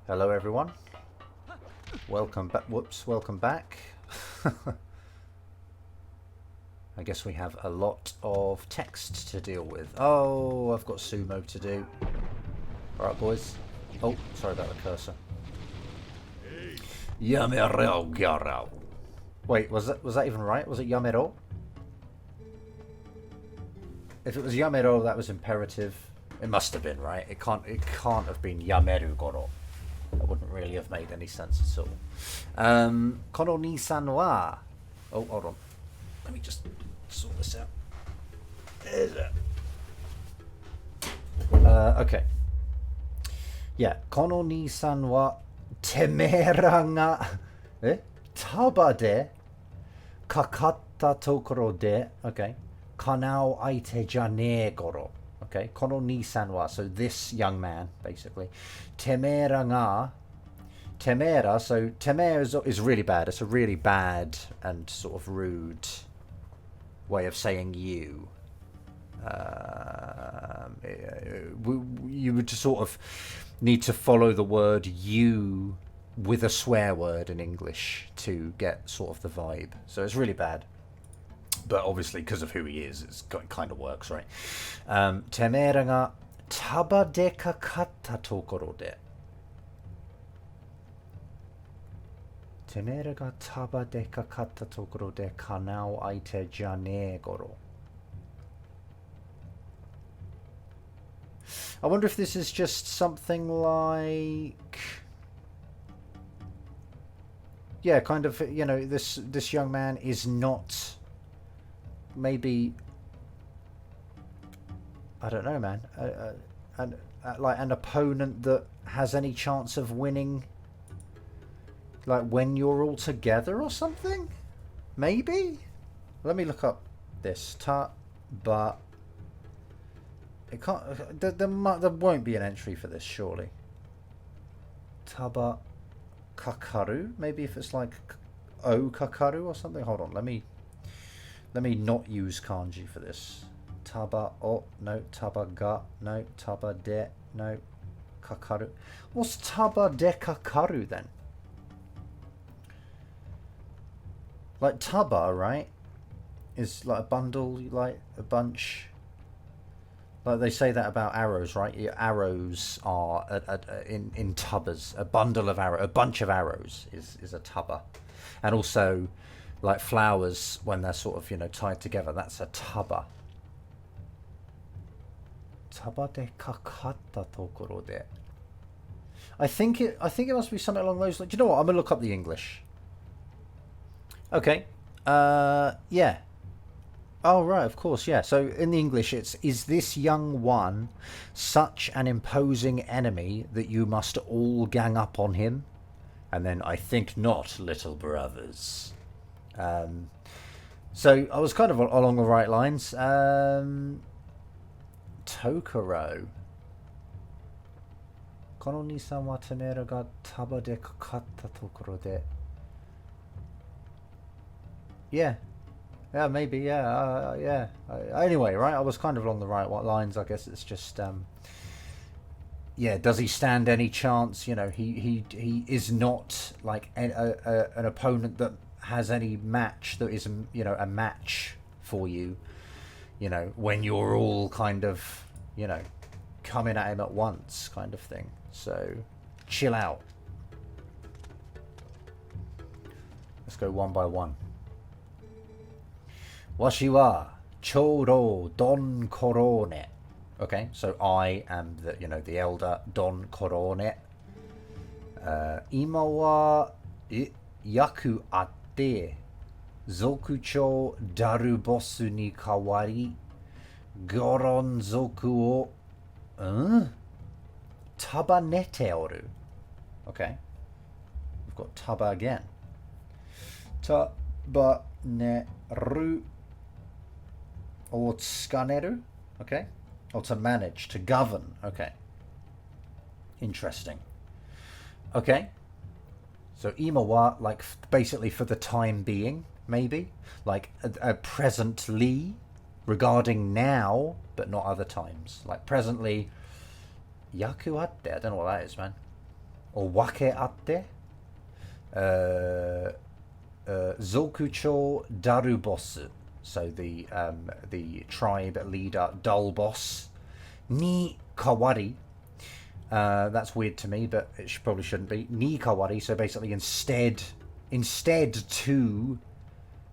Hello everyone. Welcome back. Whoops, welcome back. I guess we have a lot of text to deal with. Oh, I've got sumo to do. Alright boys. Oh, sorry about the cursor. Yamero Gyaro. Wait, was that even right? Was it Yamero? If it was Yamero, that was imperative. It must have been, right? It can't have been Yameru Goro. That wouldn't really have made any sense at all. Kono ni-san wa... Oh, hold on. Let me just sort this out. There's it. Okay. Yeah. Kono ni-san wa temera ga... Taba de kakatta tokoro de... Okay. Kanao aite jane goro. Okay, kono ni-san wa, so this young man, basically. Temera ga, temera, so temera is really bad. It's a really bad and sort of rude way of saying you. You would sort of need to follow the word you with a swear word in English to get sort of the vibe. So it's really bad. But obviously, because of who he is, it kind of works, right? Temera ga taba de kakatta tokoro de. Temera ga taba de kakatta tokoro de kanao aite jane goro. I wonder if this is just something like... Yeah, kind of, you know, this young man is not... Maybe, I don't know, man. Like an opponent that has any chance of winning, like when you're all together or something. Maybe. Let me look up this. But it can't. There won't be an entry for this, surely. Taba kakaru. Maybe if it's like o kakaru or something. Hold on. Let me not use kanji for this. Taba o, no. Taba ga, no. Taba de, no. Kakaru. What's taba de kakaru then? Like taba, right? Is like a bundle, like a bunch. Like they say that about arrows, right? Your arrows are in tubbas. A bundle of arrows, a bunch of arrows is a tubba. And also... like flowers when they're sort of, you know, tied together. That's a taba. Taba de kakatta tokoro de. I think it must be something along those lines. Do you know what? I'm gonna look up the English. Okay. Yeah. Oh right, of course, yeah. So in the English it's, is this young one such an imposing enemy that you must all gang up on him? And then I think not, little brothers. So I was kind of along the right lines. Tokoro. Kono ni-san wa temera ga taba de kakatta tokoro de. Yeah. Yeah, maybe, yeah. Yeah. Anyway, right, I was kind of along the right lines. I guess it's just, yeah, does he stand any chance? You know, he is not like an opponent that has any match that is, you know, a match for you, you know, when you're all kind of, you know, coming at him at once kind of thing. So chill out. Let's go one by one. Washi wa chōrō don korone. Okay, so I am the, you know, the elder Don Korone. Ima wa yaku atte zokuchō daru bosu ni kawari goron zoku o tabanete oru. Okay, we've got taba again. Tabaneru or tsukaneru. Okay. Or to manage, to govern. Okay. Interesting. Okay. So ima wa, like basically for the time being, maybe. Like a presently, regarding now, but not other times. Like presently, yaku atte. I don't know what that is, man. or wake atte. Zokucho Darubosu, so the tribe leader Dull Boss, ni kawari. That's weird to me, but it probably shouldn't be. Ni kawari, so basically instead to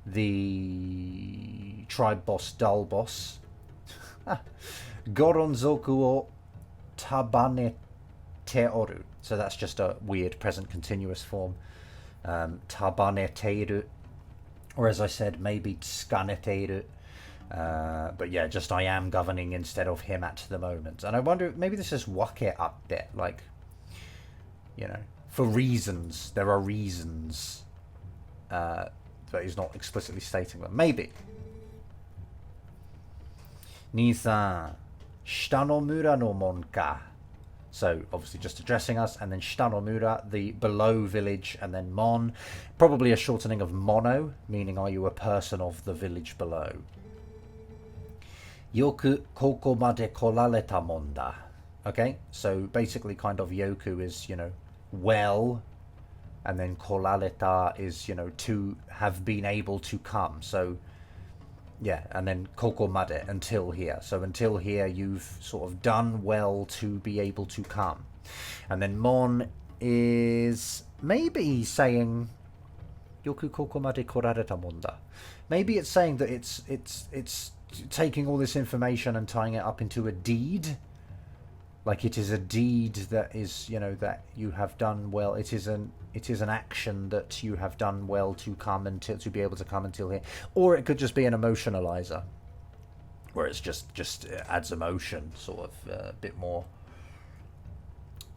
the tribe boss Dull Boss. Goronzoku o tabanete oru. So that's just a weird present continuous form. Tabaneteru, or as I said, maybe tsukaneteru. But yeah, just I am governing instead of him at the moment. And I wonder if maybe this is wake atte, like, you know, for reasons. There are reasons, but he's not explicitly stating them. Maybe. Ni-san, shita no mura no mon ka. So obviously just addressing us, and then shita no mura, the below village, and then mon, probably a shortening of mono, meaning are you a person of the village below. Yoku koko made korareta mon da. Okay, so basically kind of yoku is, you know, well, and then korareta is, you know, to have been able to come. So yeah, and then koko made, until here. So until here, you've sort of done well to be able to come. And then mon is maybe saying yoku koko made korareta mon da. Maybe it's saying that it's taking all this information and tying it up into a deed. Like it is a deed that is, you know, that you have done well. It is an action that you have done well to come until, to be able to come until here. Or it could just be an emotionalizer, where it's just adds emotion, sort of a bit more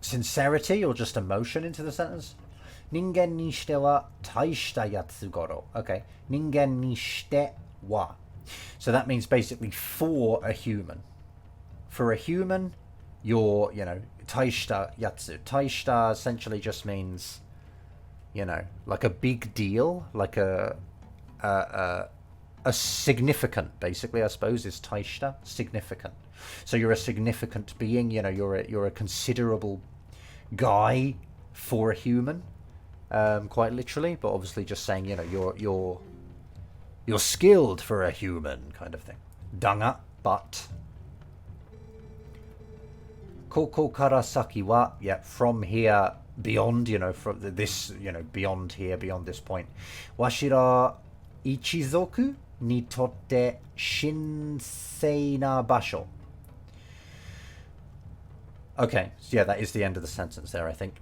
sincerity or just emotion into the sentence. Ningen ni shite wa taishita yatsu goro. Okay, ningen ni shite wa. So that means basically for a human. For a human, you're, you know, taishita yatsu. Taishita essentially just means, you know, like a big deal, like a significant, basically, I suppose, is taishita, significant. So you're a significant being, you know, you're a considerable guy for a human, quite literally, but obviously just saying, you know, you're skilled for a human kind of thing. Danga, but. Koko kara saki wa, yeah, from here, beyond, you know, from this, you know, beyond here, beyond this point. Washira ichizoku ni totte shinsei na basho. Okay, so yeah, that is the end of the sentence there, I think.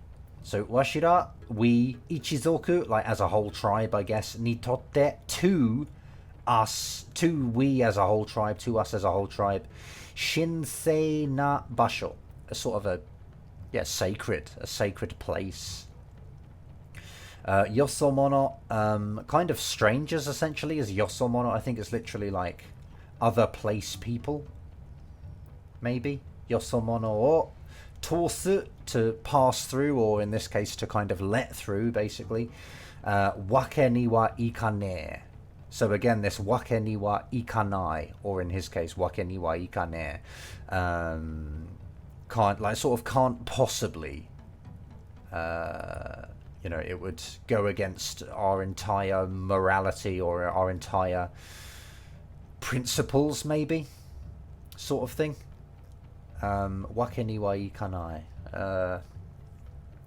So, washira, we, ichizoku, like as a whole tribe, I guess, ni totte, to us, to we as a whole tribe, to us as a whole tribe, shinsei na basho, a sort of a, yeah, sacred place. Yosomono, kind of strangers, essentially, is yosomono. I think it's literally like other place people, maybe. Yosomono o tosu, to pass through, or in this case to kind of let through, basically. Wake ni wa ikane. So again, this wake ni wa ikanai, or in his case, wake ni wa ikane, can't possibly, you know, it would go against our entire morality or our entire principles, maybe, sort of thing. Wake ni wa ikanai.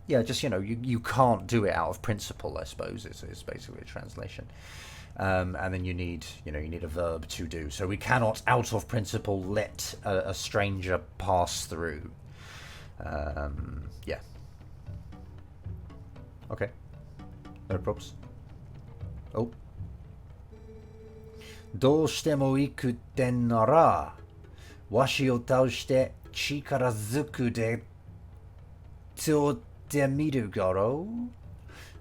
Yeah, just, you know, you can't do it out of principle, I suppose, is basically a translation. And then you need a verb to do. So we cannot, out of principle, let a stranger pass through. Yeah. Okay. No props. Oh. どうしても行くってんなら、わしを倒して力ずくで強ってみるだろ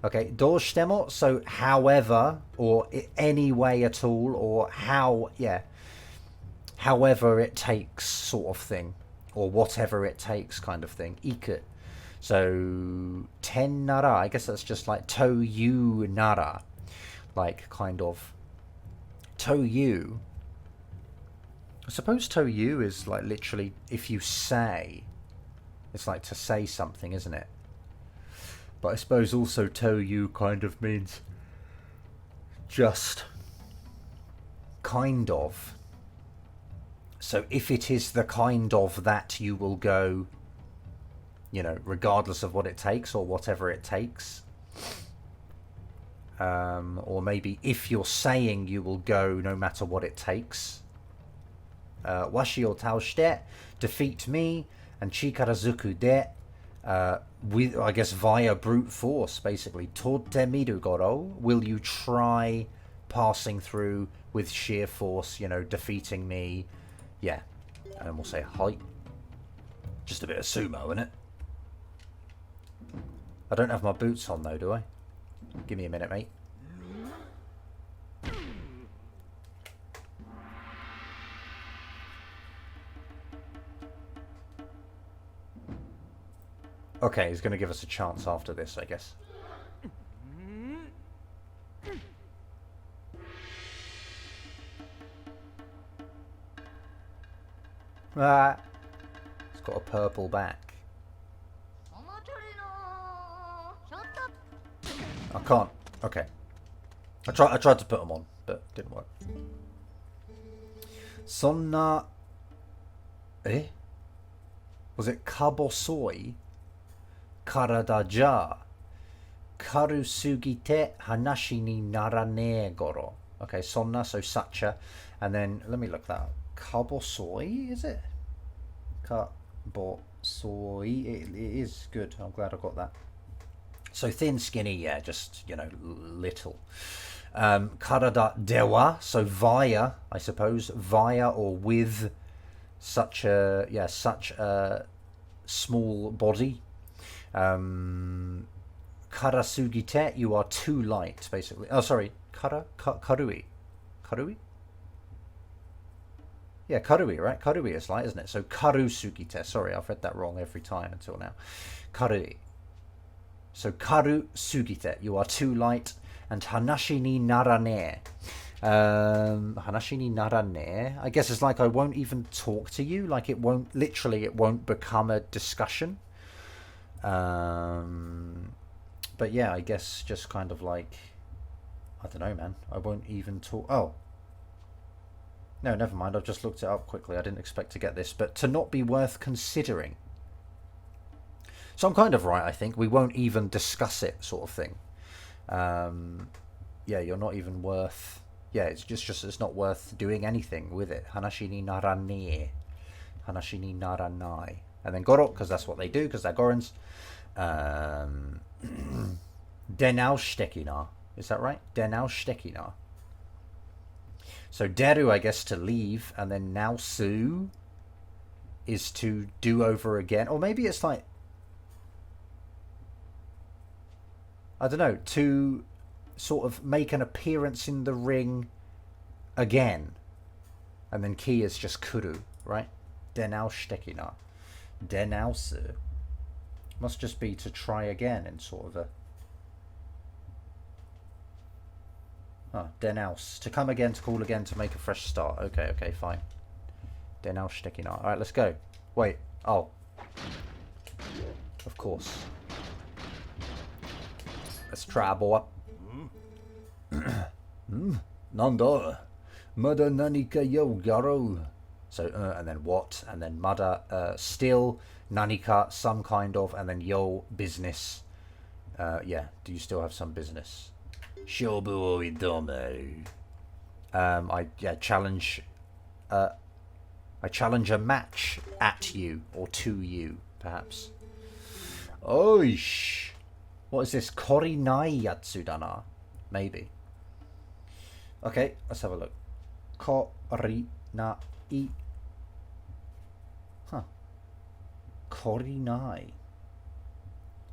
う。Okay, どうしても, so however, or any way at all, or how, yeah, however it takes sort of thing, or whatever it takes kind of thing. Iku. So, ten nara, I guess that's just like to you nara, like kind of to you. I suppose to you is like literally if you say, it's like to say something, isn't it? But I suppose also Toyu kind of means just kind of. So if it is the kind of that, you will go, you know, regardless of what it takes or whatever it takes. Or maybe if you're saying you will go no matter what it takes. Washi o taoshite, defeat me, and chikarazuku de, with, I guess, via brute force, basically. Totte miru goro, will you try passing through with sheer force, you know, defeating me? Yeah. And then we'll say hi. Just a bit of sumo, innit? I don't have my boots on though, do I? Give me a minute, mate. Okay, he's going to give us a chance after this, I guess. Ah, it's got a purple back. I can't. Okay. I tried to put them on, but it didn't work. Sonna. Eh? Was it kabosoi? Karada ja. Karusugite hanashi ni narane goro. Okay, sonna, so such a. And then, let me look that up. Kabosoi, is it? Kabosoi. It is good. I'm glad I got that. So thin, skinny, yeah, just, you know, little. Karada dewa, so via, I suppose, via or with such a, yeah, such a small body. Karasugite, you are too light, basically. Oh, sorry, karui. Karui? Yeah, karui, right? Karui is light, isn't it? So karusugite, sorry, I've read that wrong every time until now. Karui. So karu sugite, you are too light, and hanashi ni narane. Hanashi ni narane, I guess it's like I won't even talk to you, like it won't, literally it won't become a discussion. But yeah, I guess just kind of like, I don't know, man, I won't even talk. Oh. No, never mind, I've just looked it up quickly, I didn't expect to get this, but to not be worth considering. So I'm kind of right, I think. We won't even discuss it, sort of thing. Yeah, you're not even worth... Yeah, it's just it's not worth doing anything with it. Hanashi ni narane. Hanashi ni naranai. And then goro, because that's what they do, because they're gorons. Denaustekina. Is that right? Denaustekina. So deru, I guess, to leave, and then nausu is to do over again. Or maybe it's like... I don't know, to sort of make an appearance in the ring again. And then ki is just kuru, right? Denaustekina. Denausu. Must just be to try again in sort of a... Oh, denaus. To come again, to call again, to make a fresh start. Okay, okay, fine. Denaustekina. Alright, let's go. Wait. Oh. Of course. Let's try, boy. Nanda. Mada nanika yo garo. So, and then what? And then mada, still. Nanika, some kind of. And then yo, business. Yeah, do you still have some business? Shobu o idome. I challenge. I challenge a match at you, or to you, perhaps. Oish. What is this? Korinai yatsudana? Maybe. Okay, let's have a look. Korinai. Huh. Korinai.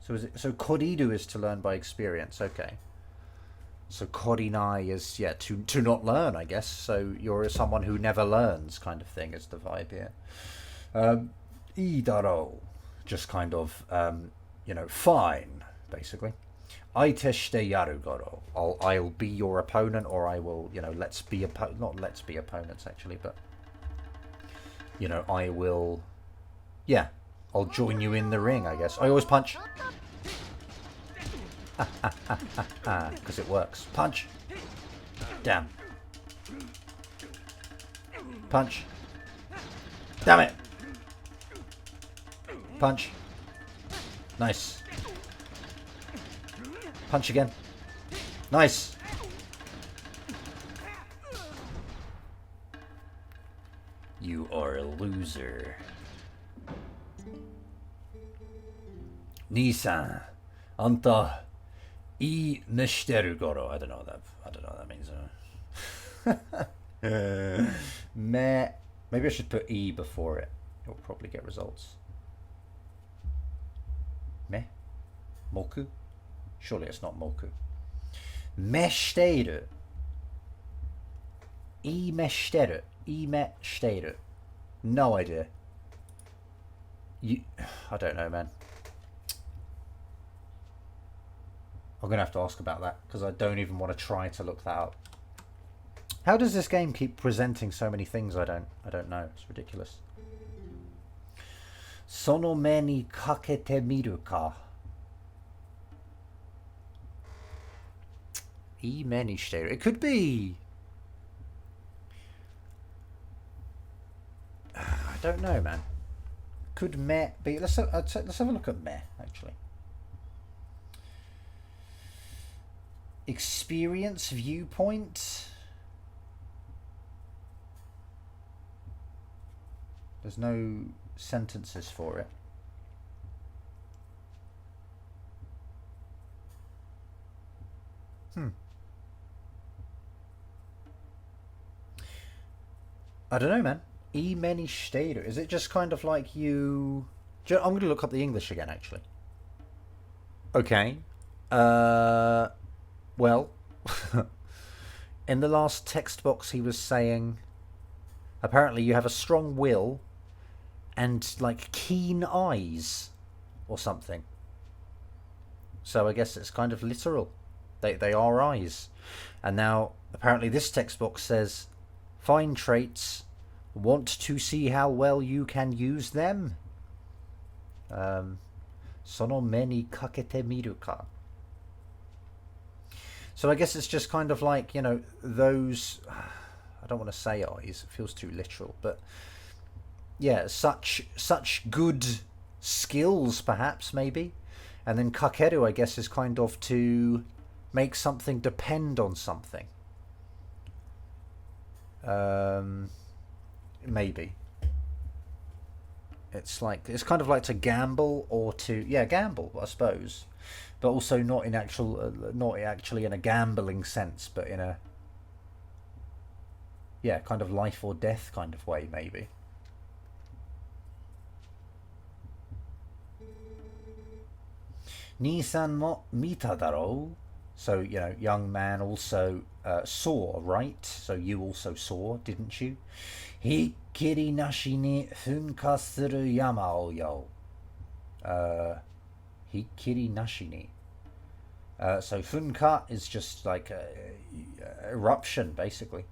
So is it? So koridu is to learn by experience. Okay. So korinai is, yeah, to not learn, I guess. So you're someone who never learns, kind of thing, is the vibe here. Idaro. Just kind of, you know, fine. Basically, Aiteshite yaru goro. I'll be your opponent, or I will, you know, let's be opponents actually, but you know, I will, yeah, I'll join you in the ring, I guess. I always punch. Because it works. Punch. Damn. Punch. Damn it. Punch. Nice. Punch again. Nice. You are a loser. Nisan, anta ii nishiteru goro. I don't know what that means. Maybe I should put E before it. It'll probably get results. Me? Moku? Surely it's not moku. Me shiteiru. Ime shiteru. Ime shiteiru. No idea. I don't know, man. I'm going to have to ask about that because I don't even want to try to look that up. How does this game keep presenting so many things I don't know? It's ridiculous. Sono me ni kakete miru ka? Ime ni shiteru. It could be. I don't know, man. Could me be? Let's have a look at me actually. Experience viewpoint. There's no sentences for it. I don't know, man. E many shiteiru. Is it just kind of like you... I'm going to look up the English again, actually. Okay. Well, in the last text box he was saying, apparently you have a strong will and like keen eyes or something. So I guess it's kind of literal. They are eyes. And now apparently this text box says, fine traits, want to see how well you can use them. Sono me ni kakete miru ka? So I guess it's just kind of like, you know, those, I don't want to say eyes, it feels too literal, but yeah, such good skills perhaps, maybe. And then kakeru, I guess, is kind of to make something depend on something. Maybe. It's kind of like to gamble or to, yeah, gamble, I suppose. But also not actually in a gambling sense, but in a, yeah, kind of life or death kind of way, maybe. Nisan mo mita daro. So, you know, young man also saw, right? So you also saw, didn't you? Hikiri nashi ni funka suru yama o yo. Hikiri nashi ni. So funka is just like a eruption, basically.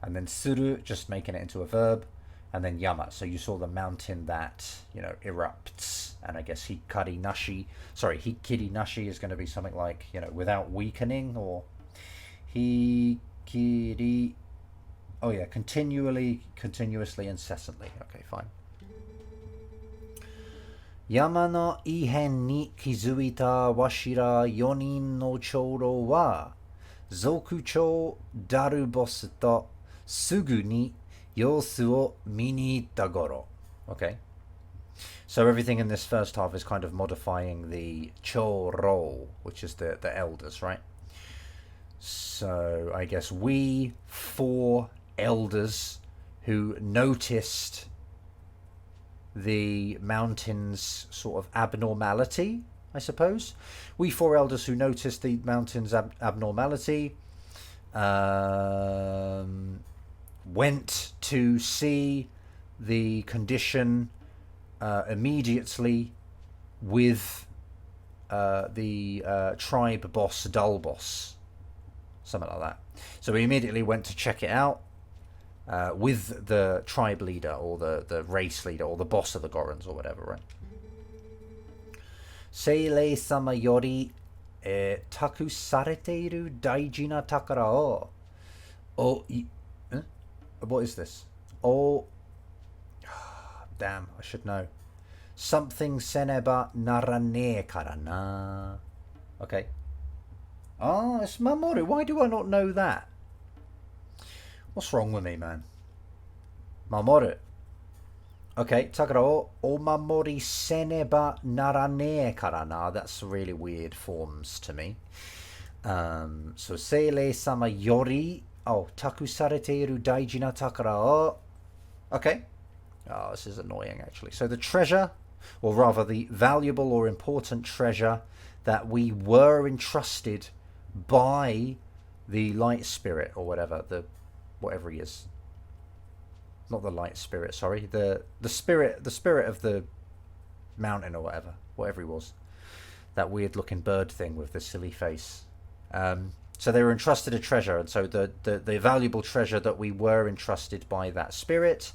And then suru, just making it into a verb. And then yama, so you saw the mountain that, you know, erupts. And I guess hikiri nashi is going to be something like, you know, without weakening, or hikiri, oh yeah, continuously, incessantly. Okay, fine. Yama no ihen ni kizuita washira 4人の長老は族長ダルボスとすぐに様子を見に行った頃. Okay. So everything in this first half is kind of modifying the choro, which is the elders, right? So I guess we 4 elders who noticed the mountain's sort of abnormality, I suppose. We 4 elders who noticed the mountain's abnormality went to see the condition immediately with the tribe boss, Dull Boss. Something like that. So we immediately went to check it out with the tribe leader or the race leader or the boss of the Gorons or whatever, right? Seilei sama yori taku sareteiru daiji na takara o. What is this? Damn, I should know. Something seneba narane kara na. Okay. It's mamoru. Why do I not know that? What's wrong with me, man? Mamoru. Okay, takara o mamori seneba narane kara na. That's really weird forms to me. So seile sama yori taku sareteiru daiji na takara o. Okay. Oh, this is annoying actually. So the treasure, or rather the valuable or important treasure that we were entrusted by the light spirit or whatever he is. Not the light spirit, sorry. The spirit of the mountain or whatever he was. That weird looking bird thing with the silly face. So they were entrusted a treasure, and so the valuable treasure that we were entrusted by that spirit,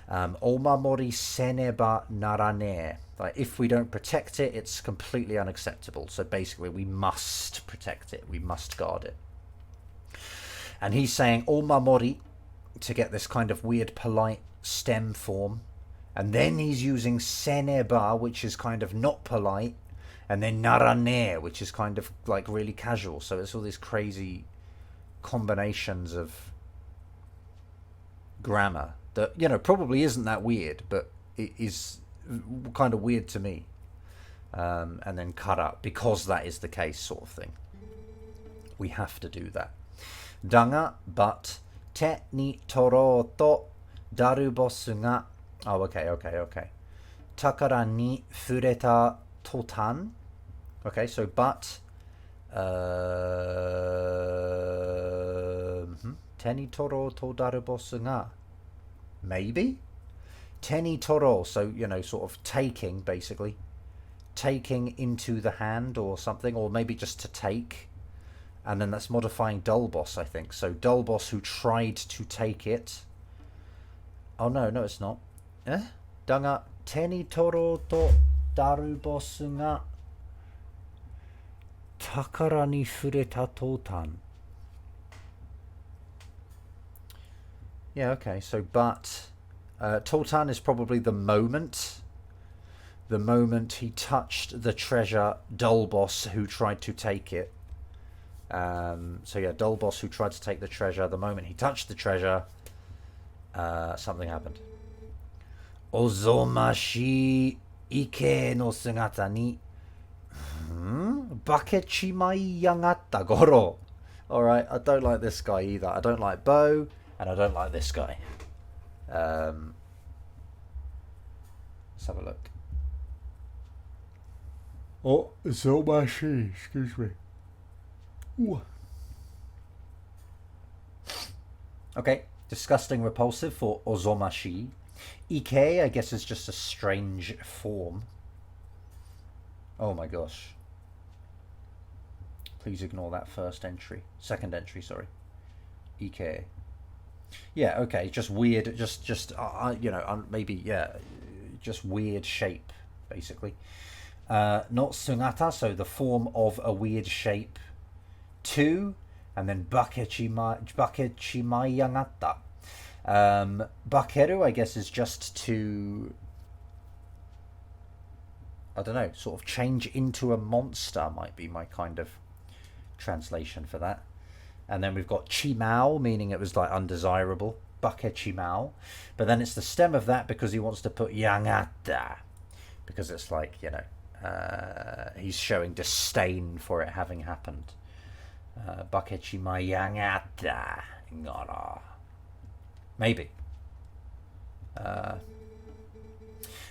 omamori seneba narane. Like if we don't protect it, it's completely unacceptable. So basically we must protect it, we must guard it. And he's saying omamori to get this kind of weird polite stem form, and then he's using seneba, which is kind of not polite, and then narane, which is kind of like really casual. So it's all these crazy combinations of grammar that, you know, probably isn't that weird, but it is kind of weird to me. And then cut up, because that is the case, sort of thing. We have to do that. Danga, but te ni toro to darubosu ga. Oh, okay. Takara ni fureta totan. Okay, so but teni toro to darubosu ga. Maybe teni toro, so, you know, sort of taking, basically taking into the hand or something, or maybe just to take, and then that's modifying Dulbos, I think. So Dulbos who tried to take it. Oh no, it's not. Danga teni toro to darubosu ga takara ni fureta totan. Yeah, okay, so but Totan is probably the moment he touched the treasure, Dulbos who tried to take it. So yeah, Dulbos who tried to take the treasure, the moment he touched the treasure, something happened. Ozomashi ike no sugata ni bakechimai yagatta goro. Alright, I don't like this guy either. I don't like Bo, and I don't like this guy. Let's have a look. Oh, Ozomashi, excuse me. Ooh. Okay, disgusting, repulsive for Ozomashi. Ike, I guess, is just a strange form. Oh my gosh. Please ignore that second entry, sorry. Ike. Yeah, okay, just weird, just you know, maybe, yeah, just weird shape, basically. Not sugata, so the form of a weird shape. To, and then bakechimai yagatta. Bakeru, I guess, is just to, I don't know, sort of change into a monster, might be my kind of translation for that. And then we've got chimao, meaning it was like undesirable, bakechimao. But then it's the stem of that because he wants to put yagatta, because it's like, you know, he's showing disdain for it having happened. Bakechimai yagatta ngara. Maybe.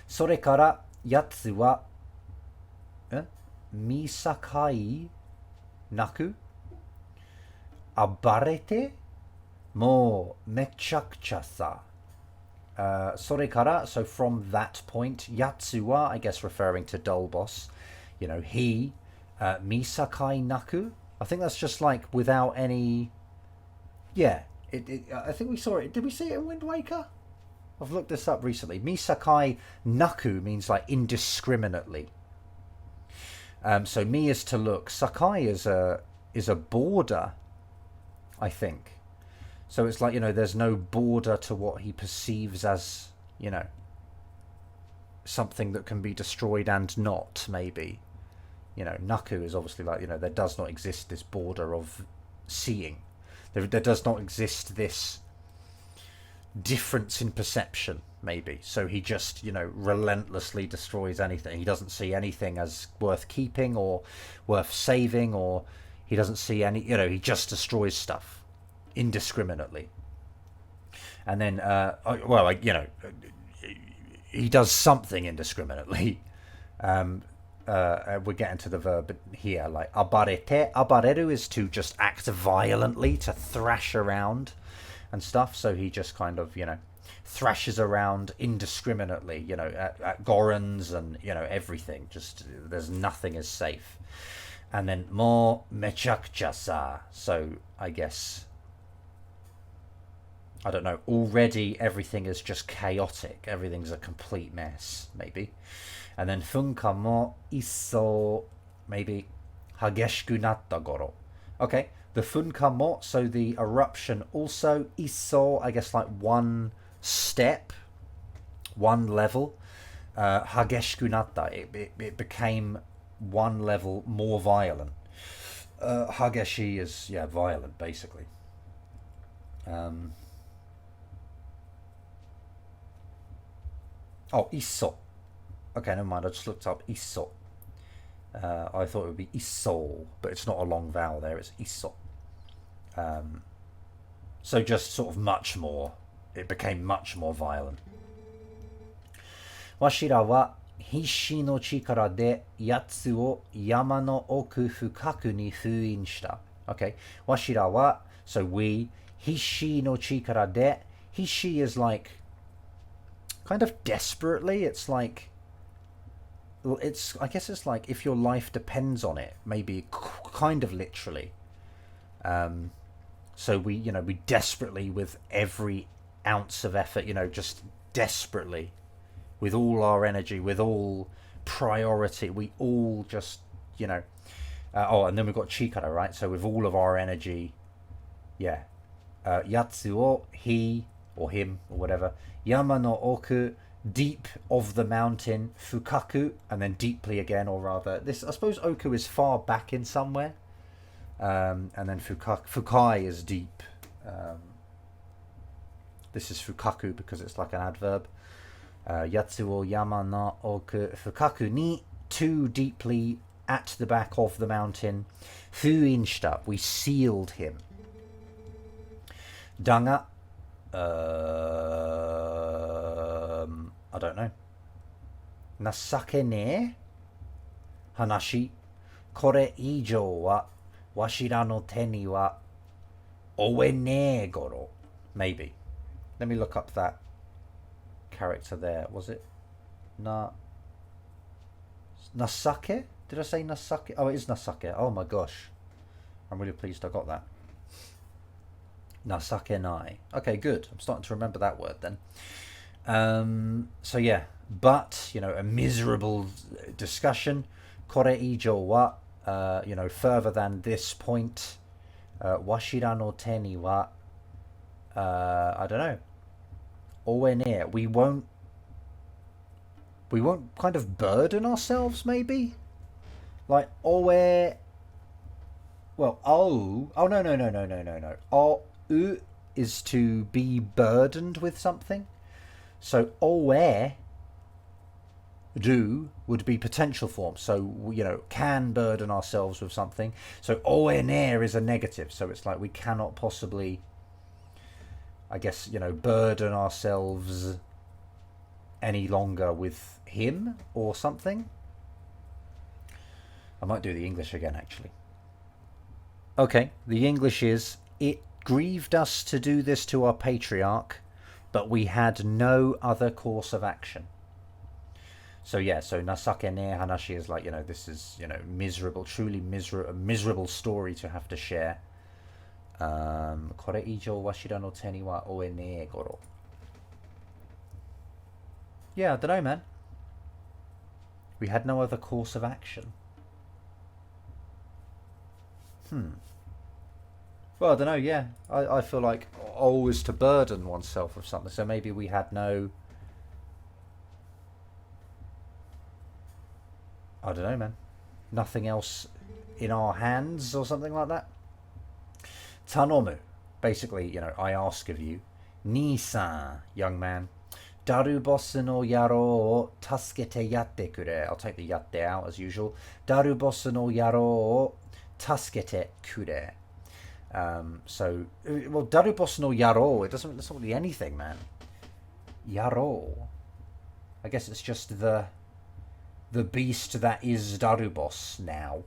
Sore kara yatsu wa misakai naku abarete mo mechakucha sa. Sore kara, so from that point, yatsu wa, I guess referring to Dulbos, you know, he, misakai naku, I think that's just like without any, yeah, I think we saw it. Did we see it in Wind Waker? I've looked this up recently. Misakai naku means like indiscriminately. So mi is to look. Sakai is a border, I think. So it's like, there's no border to what he perceives as, something that can be destroyed and not, maybe. Naku is obviously like, there does not exist this border of seeing. There does not exist this difference in perception, maybe. So he just, relentlessly destroys anything. He doesn't see anything as worth keeping or worth saving, or he doesn't see any, he just destroys stuff indiscriminately. And then, he does something indiscriminately. We're getting to the verb here, like abarete. Abareru is to just act violently, to thrash around and stuff. So he just kind of, thrashes around indiscriminately, at Gorons and, everything. Just, there's nothing is safe. And then mo mechakcha sa. So I guess, I don't know, already everything is just chaotic. Everything's a complete mess, maybe. And then funka mo isso, maybe hageshiku natta goro. Okay, the funka mo, so the eruption also, isso, I guess like one step, one level. Hageshiku natta, it became one level more violent. Hageshi is, violent, basically. Oh, isso. Okay, never mind. I just looked up isso. I thought it would be isso, but it's not a long vowel there. It's isso. So just sort of much more. It became much more violent. Washira wa hishi no chikara de yatsu o yama no oku fukaku ni fuin shita. Okay. Washira wa, so we. Hishi no chikara de. Hishi is like kind of desperately. It's like, I guess it's like if your life depends on it, maybe kind of literally. So we desperately, with every ounce of effort, just desperately, with all our energy, with all priority, we all just, and then we've got chikara, right? So with all of our energy, yatsu o, he or him or whatever, yama no oku, deep of the mountain, fukaku, and then deeply again, or rather, this, I suppose oku is far back in somewhere, and then fukai is deep. This is fukaku because it's like an adverb. Yatsu o yama no oku fukaku ni, too deeply at the back of the mountain. Fuin shita, we sealed him. Danga, I don't know. Nasake ne hanashi, kore ijou wa washira no te ni wa oe ne goro. Maybe. Let me look up that character there. Was it Nasake? Did I say Nasake? Oh, it is Nasake. Oh my gosh. I'm really pleased I got that. Nasake nai. Okay, good. I'm starting to remember that word then. So yeah, but, a miserable discussion. Kore ijo wa, further than this point. Washira no te ni wa, I don't know. Oe ne. We won't kind of burden ourselves, maybe? Like, oe... Well, no. O is to be burdened with something. So, oe, do, would be potential form. So, can burden ourselves with something. So, oe ne is a negative. So, it's like we cannot possibly, I guess, burden ourselves any longer with him or something. I might do the English again, actually. Okay, the English is, it grieved us to do this to our patriarch, but we had no other course of action. So yeah, so nasake ne hanashi is like, this is, miserable, truly a miserable story to have to share. Kore ijo washira no te ni wa oe ne goro. Yeah, I don't know, man. We had no other course of action. Well, I don't know, yeah. I feel like always to burden oneself with something. So maybe we had no... I don't know, man. Nothing else in our hands or something like that. Tanomu. Basically, you know, I ask of you. Ni-san, young man. Daru boss no yaro o tasukete yatte kure. I'll take the yatte out as usual. Daru boss no yaro o tasukete kure. So, well, daru boss no yaro. It's not really anything, man. Yaro. I guess it's just the beast that is Darubos now.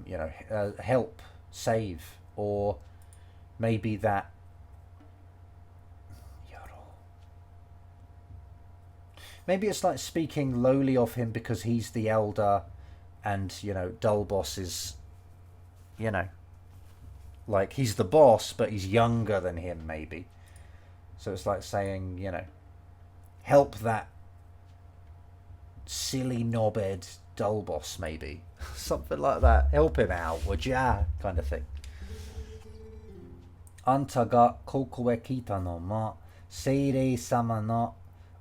You know, help, save, or maybe that... Maybe it's like speaking lowly of him because he's the elder and, you know, Dulbos is, you know, like he's the boss, but he's younger than him, maybe. So it's like saying, you know, help that silly knobhead Dulbos, maybe. Something like that. Help him out, would ya? Kind of thing. Anta ga koko e kita no ma seirei sama no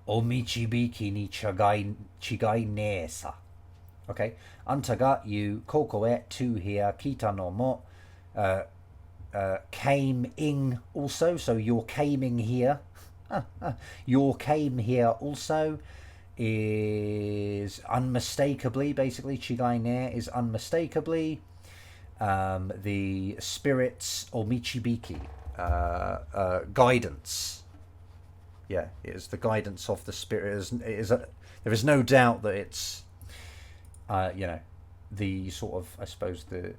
omichibiki ni chigai ne sa. Okay. Anta ga, you, koko e, to here, kita no mo, came in also, so you're caming here. Your came here also is unmistakably, basically, chigai ne is unmistakably the spirit's or michibiki, guidance. Yeah, it is the guidance of the spirit. There is no doubt that it's, you know, the sort of, I suppose, the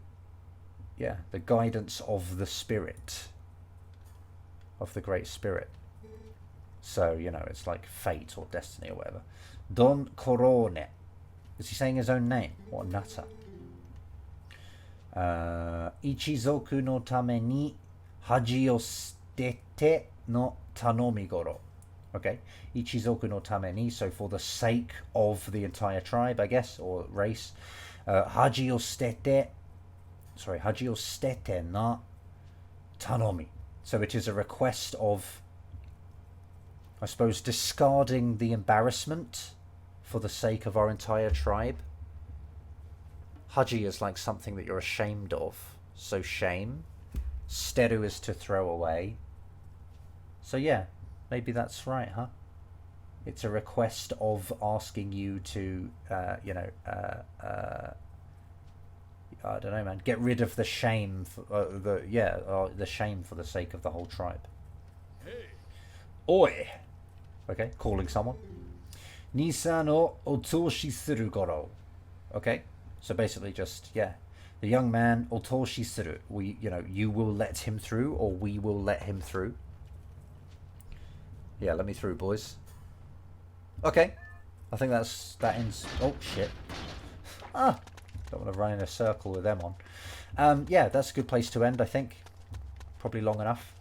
guidance of the spirit, of the great spirit. So, you know, it's like fate or destiny or whatever. Don Corone. Is he saying his own name? What a nutter. Ichizoku no tame ni haji o sutete no tanomigoro. Okay. Ichizoku no tame ni, so for the sake of the entire tribe, I guess, or race. Haji o sutete na tanomi. So it is a request of, I suppose, discarding the embarrassment for the sake of our entire tribe. Haji is like something that you're ashamed of. So shame. Steru is to throw away. So yeah, maybe that's right, huh? It's a request of asking you to, you know, I don't know, man. Get rid of the shame, the shame for the sake of the whole tribe. Hey. Oi. Okay, calling someone. Nisan o otoshi suru goro. Okay, so basically just, yeah, the young man, otoshi suru. You will let him through, or we will let him through. Yeah, let me through, boys. Okay, I think that ends. Oh shit! Don't want to run in a circle with them on. Yeah, that's a good place to end. I think probably long enough.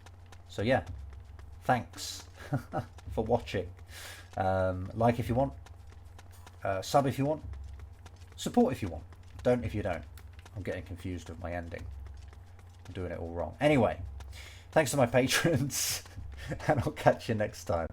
So yeah, thanks for watching. Like if you want, sub if you want, support if you want, don't if you don't. I'm getting confused with my ending. I'm doing it all wrong. Anyway, thanks to my patrons, and I'll catch you next time.